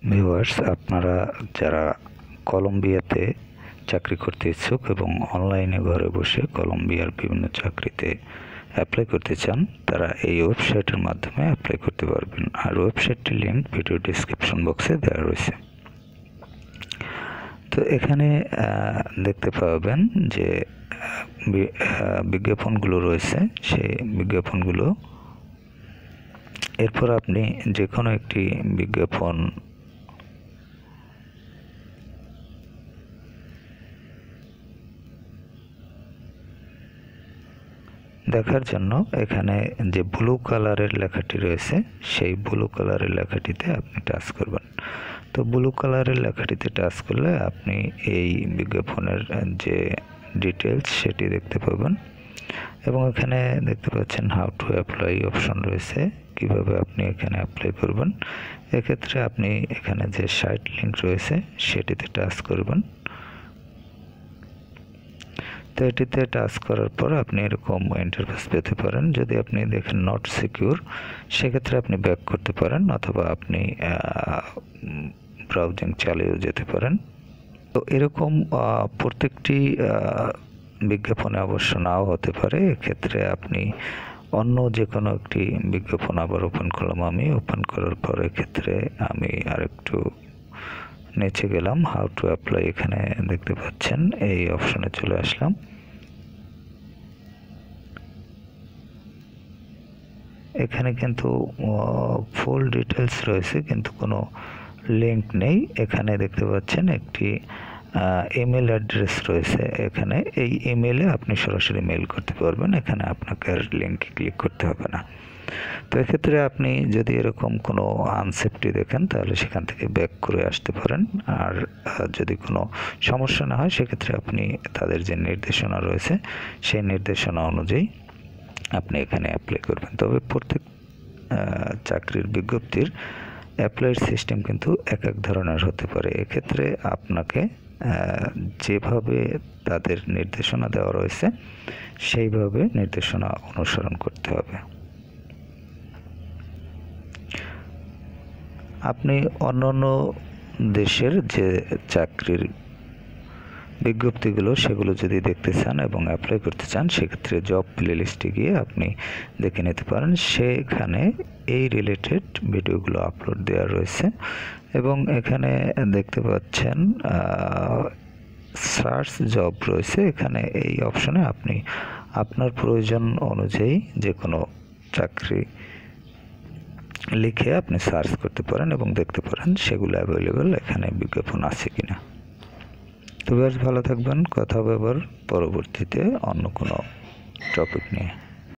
Viewers, আপনারা যারা কলম্বিয়াতে চাকরি করতে ইচ্ছুক এবং অনলাইনে ঘরে বসে কলম্বিয়ার বিভিন্ন চাকরিতে অ্যাপ্লাই করতে চান, তারা এই ওয়েবসাইটের মাধ্যমে অ্যাপ্লাই করতে পারবেন। আর ওয়েবসাইটটির লিঙ্ক ভিডিও ডিসক্রিপশন বক্সে দেওয়া রয়েছে। তো এখানে দেখতে পাবেন যে বিজ্ঞাপনগুলো রয়েছে, সেই বিজ্ঞাপনগুলো এরপর আপনি যে কোনো একটি বিজ্ঞাপন দেখার জন্য এখানে যে ব্লু কালারের লেখাটি রয়েছে, সেই ব্লু কালারের লেখাটিতে আপনি টাচ করবেন। তো ব্লু কালারের লেখাটিতে টাচ করলে আপনি এই বিজ্ঞাপনের যে ডিটেলস সেটি দেখতে পাবেন এবং এখানে দেখতে পাচ্ছেন হাউ টু অ্যাপ্লাই অপশন রয়েছে, কিভাবে আপনি এখানে অ্যাপ্লাই করবেন। এক্ষেত্রে আপনি এখানে যে সাইট লিঙ্ক রয়েছে সেটিতে টাচ করবেন। তো এটিতে টাচ করার পর আপনি এরকম ইন্টারফেস পেতে পারেন। যদি আপনি দেখেন নট সিকিউর, সেক্ষেত্রে আপনি ব্যাক করতে পারেন অথবা আপনি ব্রাউজিং চালিয়েও যেতে পারেন। তো এরকম প্রত্যেকটি বিজ্ঞাপনে অবশ্য নাও হতে পারে। এক্ষেত্রে আপনি অন্য যে কোনো একটি বিজ্ঞাপন আবার ওপেন করলাম। আমি ওপেন করার পর এক্ষেত্রে আমি আরেকটু নিচে গেলাম, হাউ টু অ্যাপ্লাই এখানে দেখতে পাচ্ছেন, এই অপশনে চলে আসলাম। এখানে কিন্তু ফুল ডিটেলস রয়েছে কিন্তু কোনো লিঙ্ক নেই। এখানে দেখতে পাচ্ছেন একটি ইমেল অ্যাড্রেস রয়েছে। এখানে এই ইমেলে আপনি সরাসরি মেল করতে পারবেন, এখানে আপনাকে আর লিঙ্কে ক্লিক করতে হবে না। তো এক্ষেত্রে আপনি যদি এরকম কোনো আনসেফটি দেখেন তাহলে সেখান থেকে ব্যাক করে আসতে পারেন। আর যদি কোনো সমস্যা না হয় সেক্ষেত্রে আপনি তাদের যে নির্দেশনা রয়েছে সেই নির্দেশনা অনুযায়ী আপনি এখানে অ্যাপ্লাই করবেন। তবে প্রত্যেক চাকরির বিজ্ঞপ্তির অ্যাপ্লাইয়ের সিস্টেম কিন্তু এক এক ধরনের হতে পারে। এক্ষেত্রে আপনাকে যেভাবে তাদের নির্দেশনা দেওয়া রয়েছে সেইভাবে নির্দেশনা অনুসরণ করতে হবে। আপনি অন্যান্য দেশের যে চাকরির বিজ্ঞপ্তিগুলো সেগুলো যদি দেখতে চান এবং অ্যাপ্লাই করতে চান, সেক্ষেত্রে জব প্লেলিস্টে গিয়ে আপনি দেখে নিতে পারেন। সেখানে এই রিলেটেড ভিডিওগুলো আপলোড দেওয়া রয়েছে এবং এখানে দেখতে পাচ্ছেন সার্চ জব রয়েছে। এখানে এই অপশনে আপনি আপনার প্রয়োজন অনুযায়ী যে কোনো চাকরি লিখে আপনি সার্চ করতে পারেন এবং দেখতে পারেন সেগুলো অ্যাভেলেবেল এখানে বিজ্ঞাপন আছে কিনা। তো বেশ ভালো থাকবেন। কথা হবে আবার পরবর্তীতে অন্য কোনো টপিক নিয়ে।